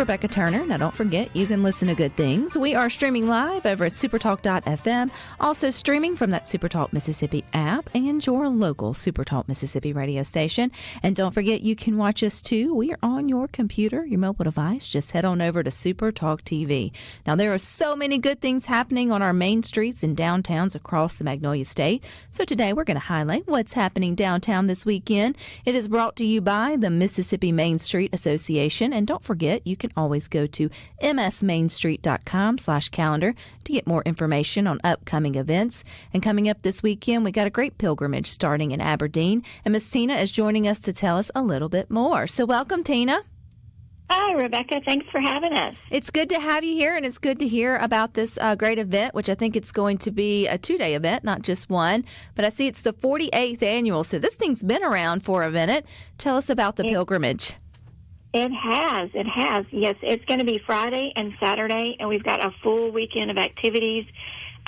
Rebecca Turner. Now, don't forget, you can listen to Good Things. We are streaming live over at supertalk.fm, also streaming from that SuperTalk Mississippi app and your local SuperTalk Mississippi radio station. And don't forget, you can watch us too. We are on your computer, your mobile device. Just head on over to SuperTalk TV. Now, there are so many good things happening on our main streets and downtowns across the Magnolia State. So today, we're going to highlight what's happening downtown this weekend. It is brought to you by the Mississippi Main Street Association. And don't forget, you can always go to msmainstreet.com/calendar to get more information on upcoming events. And coming up this weekend, we got a great pilgrimage starting in Aberdeen. And Miss Tina is joining us to tell us a little bit more. So welcome, Tina. Hi, Rebecca. Thanks for having us. It's good to have you here, and it's good to hear about this great event, which I think it's going to be a 2-day event, not just one. But I see it's the 48th annual, so this thing's been around for a minute. Tell us about the pilgrimage. It has. Yes, it's going to be Friday and Saturday, and we've got a full weekend of activities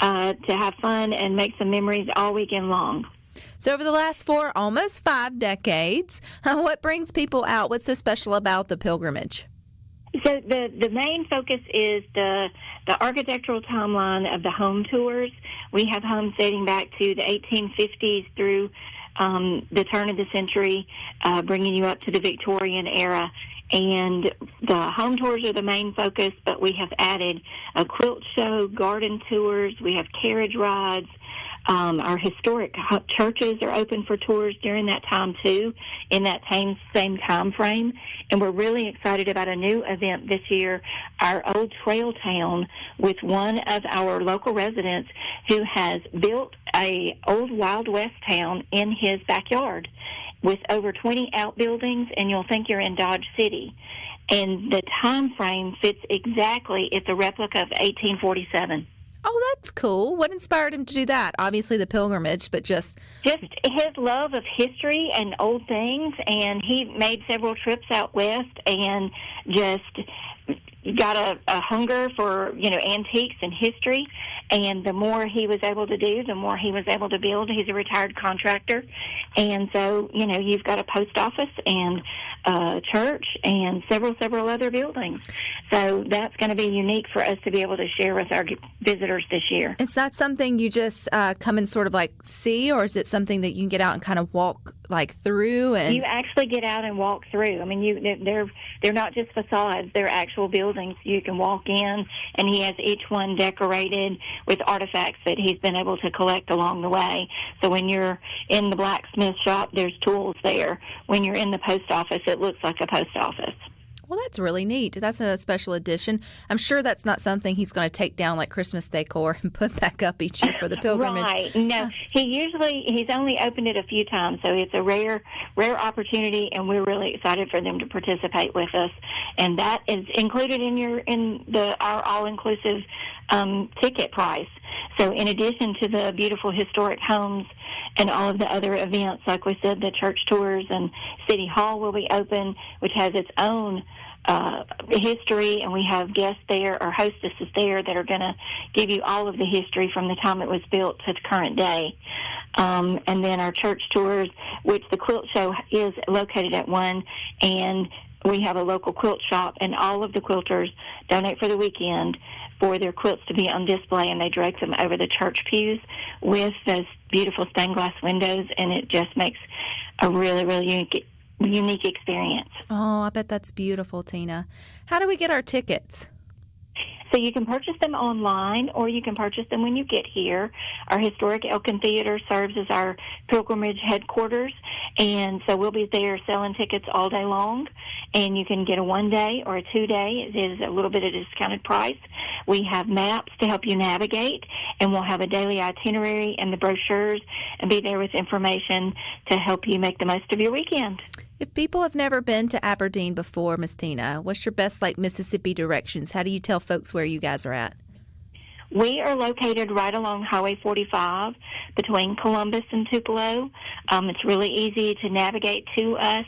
to have fun and make some memories all weekend long. So over the last almost 5 decades, what brings people out? What's so special about the pilgrimage? So the main focus is the architectural timeline of the home tours. We have homes dating back to the 1850s through the turn of the century, bringing you up to the Victorian era. And the home tours are the main focus, but we have added a quilt show, garden tours, we have carriage rides. Our historic churches are open for tours during that time, too, in that same time frame. And we're really excited about a new event this year, our Old Trail Town, with one of our local residents who has built a old Wild West town in his backyard with over 20 outbuildings, and you'll think you're in Dodge City. And the time frame fits exactly. It's a replica of 1847. Oh, that's cool. What inspired him to do that? Obviously the pilgrimage, but just his love of history and old things, and he made several trips out west and just got a hunger for, antiques and history. And the more he was able to do, the more he was able to build. He's a retired contractor. And so, you've got a post office and a church and several other buildings. So that's going to be unique for us to be able to share with our visitors this year. Is that something you just come and sort of see, or is it something that you can get out and kind of walk through? And you actually get out and walk through. I mean, they're not just facades; they're actual buildings. You can walk in, and he has each one decorated with artifacts that he's been able to collect along the way. So when you're in the blacksmith shop, there's tools there. When you're in the post office, it looks like a post office. Well, that's really neat. That's a special edition. I'm sure that's not something he's going to take down like Christmas decor and put back up each year for the pilgrimage. Right. No, he's only opened it a few times, so it's a rare opportunity, and we're really excited for them to participate with us. And that is included in our all-inclusive ticket price. So in addition to the beautiful historic homes and all of the other events, like we said, the church tours and City Hall will be open, which has its own history, and we have guests there or hostesses there that are going to give you all of the history from the time it was built to the current day. And then our church tours, which the quilt show is located at one, and we have a local quilt shop, and all of the quilters donate for the weekend for their quilts to be on display, and they drape them over the church pews with those beautiful stained glass windows, and it just makes a really, really unique experience. Oh, I bet that's beautiful, Tina. How do we get our tickets? So you can purchase them online, or you can purchase them when you get here. Our historic Elkin Theater serves as our pilgrimage headquarters, and so we'll be there selling tickets all day long. And you can get a 1-day or a 2-day. It is a little bit of a discounted price. We have maps to help you navigate, and we'll have a daily itinerary and the brochures, and be there with information to help you make the most of your weekend. If people have never been to Aberdeen before, Miss Tina, what's your best Mississippi directions? How do you tell folks where you guys are at? We are located right along Highway 45 between Columbus and Tupelo. It's really easy to navigate to us.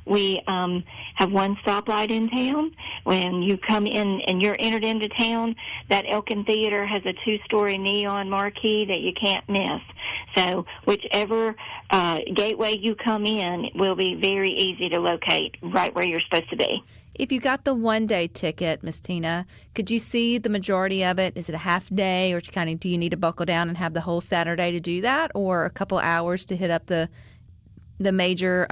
We have one stoplight in town. When you come in and you're entered into town, that Elkin Theater has a 2-story neon marquee that you can't miss. So whichever gateway you come in will be very easy to locate right where you're supposed to be. If you got the one-day ticket, Miss Tina, could you see the majority of it? Is it a half day, or do you need to buckle down and have the whole Saturday to do that, or a couple hours to hit up the major,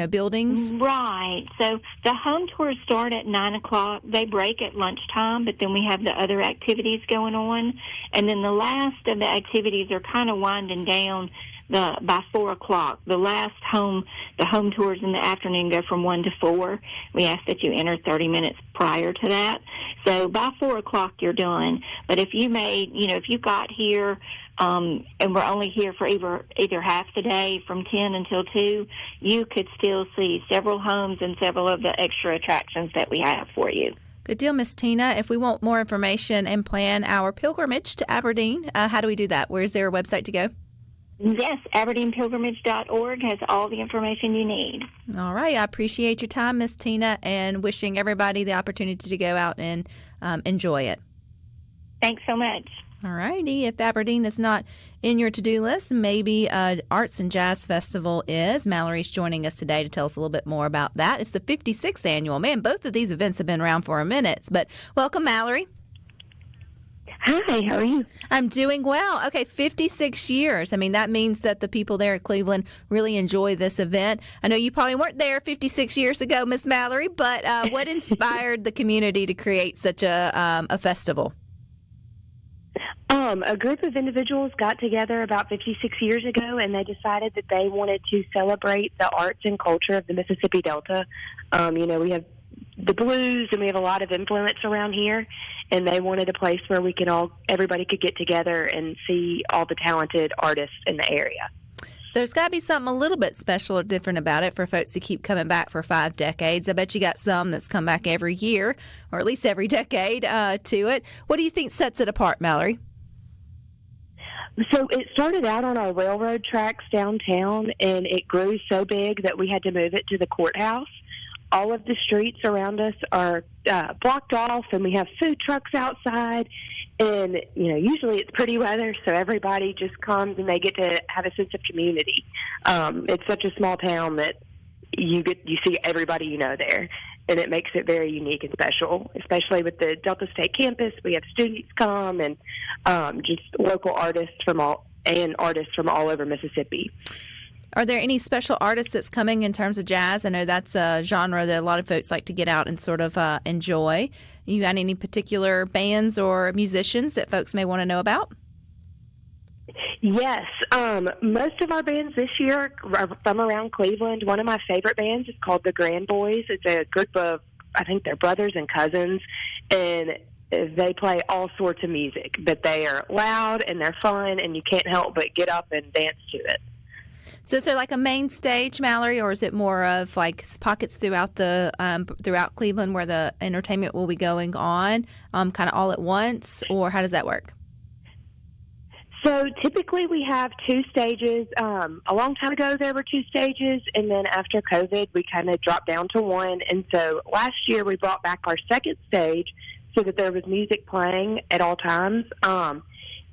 buildings? Right. So the home tours start at 9 o'clock. They break at lunchtime, but then we have the other activities going on. And then the last of the activities are kind of winding down by 4 o'clock. The home tours in the afternoon go from 1 to 4. We ask that you enter 30 minutes prior to that. So by 4 o'clock, you're done. But if you got here, and we're only here for either half the day from 10 until 2, you could still see several homes and several of the extra attractions that we have for you. Good deal, Miss Tina. If we want more information and plan our pilgrimage to Aberdeen, how do we do that? Where's there a website to go? Yes, AberdeenPilgrimage.org has all the information you need. All right. I appreciate your time, Miss Tina, and wishing everybody the opportunity to go out and enjoy it. Thanks so much. All righty. If Aberdeen is not in your to-do list, maybe Arts and Jazz Festival is. Mallory's joining us today to tell us a little bit more about that. It's the 56th annual. Man, both of these events have been around for a minute. But welcome, Mallory. Hi, how are you? I'm doing well. Okay, 56 years. I mean, that means that the people there at Cleveland really enjoy this event. I know you probably weren't there 56 years ago, Miss Mallory, but what inspired the community to create such a festival? A group of individuals got together about 56 years ago, and they decided that they wanted to celebrate the arts and culture of the Mississippi Delta. We have the blues, and we have a lot of influence around here, and they wanted a place where everybody could get together and see all the talented artists in the area. There's got to be something a little bit special or different about it for folks to keep coming back for 5 decades. I bet you got some that's come back every year, or at least every decade to it. What do you think sets it apart, Mallory? So it started out on our railroad tracks downtown, and it grew so big that we had to move it to the courthouse. All of the streets around us are blocked off, and we have food trucks outside. And, usually it's pretty weather, so everybody just comes and they get to have a sense of community. It's such a small town that you see everybody you know there, and it makes it very unique and special, especially with the Delta State campus. We have students come and just local artists from all over Mississippi. Are there any special artists that's coming in terms of jazz? I know that's a genre that a lot of folks like to get out and sort of enjoy. You got any particular bands or musicians that folks may want to know about? Yes. Most of our bands this year are from around Cleveland. One of my favorite bands is called the Grand Boys. It's a group of, I think they're brothers and cousins, and they play all sorts of music, but they are loud and they're fun, and you can't help but get up and dance to it. So is there like a main stage, Mallory, or is it more of like pockets throughout throughout Cleveland where the entertainment will be going on kind of all at once, or how does that work? So typically we have 2 stages. A long time ago there were 2 stages, and then after COVID we kind of dropped down to 1. And so last year we brought back our second stage so that there was music playing at all times.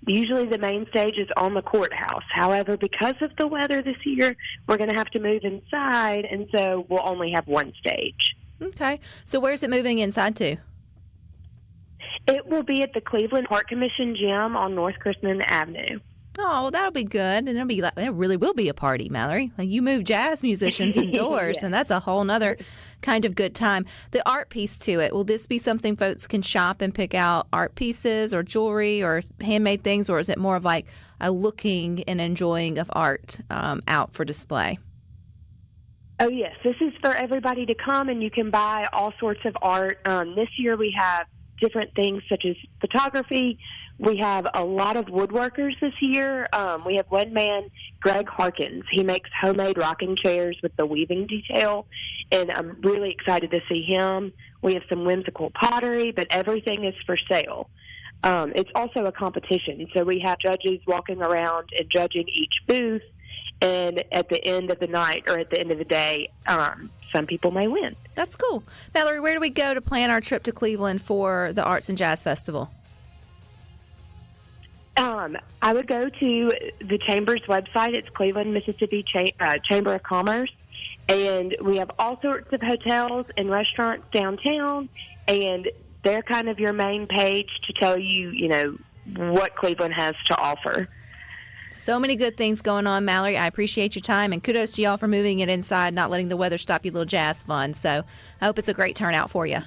Usually the main stage is on the courthouse. However, because of the weather this year, we're going to have to move inside, and so we'll only have 1 stage. Okay. So where's it moving inside to? It will be at the Cleveland Park Commission Gym on North Crittenden Avenue. Oh, well, that'll be good. And it really will be a party, Mallory. Like, you move jazz musicians indoors, Yes. And that's a whole nother kind of good time. The art piece to it, will this be something folks can shop and pick out art pieces or jewelry or handmade things, or is it more of like a looking and enjoying of art out for display? Oh, yes. This is for everybody to come, and you can buy all sorts of art. This year we have different things such as photography. We have a lot of woodworkers this year. We have one man, Greg Harkins. He makes homemade rocking chairs with the weaving detail, and I'm really excited to see him. We have some whimsical pottery, but everything is for sale. It's also a competition, so we have judges walking around and judging each booth, and at the end of the night or at the end of the day, some people may win. That's cool. Mallory, where do we go to plan our trip to Cleveland for the Arts and Jazz Festival? I would go to the Chamber's website. It's Cleveland, Mississippi Chamber of Commerce. And we have all sorts of hotels and restaurants downtown. And they're kind of your main page to tell you, what Cleveland has to offer. So many good things going on, Mallory. I appreciate your time, and kudos to y'all for moving it inside, not letting the weather stop your little jazz fun. So I hope it's a great turnout for you.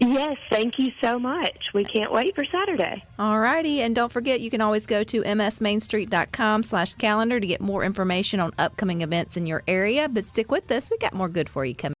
Yes, thank you so much. We can't wait for Saturday. All righty, and don't forget, you can always go to msmainstreet.com/calendar to get more information on upcoming events in your area. But stick with us. We got more good for you coming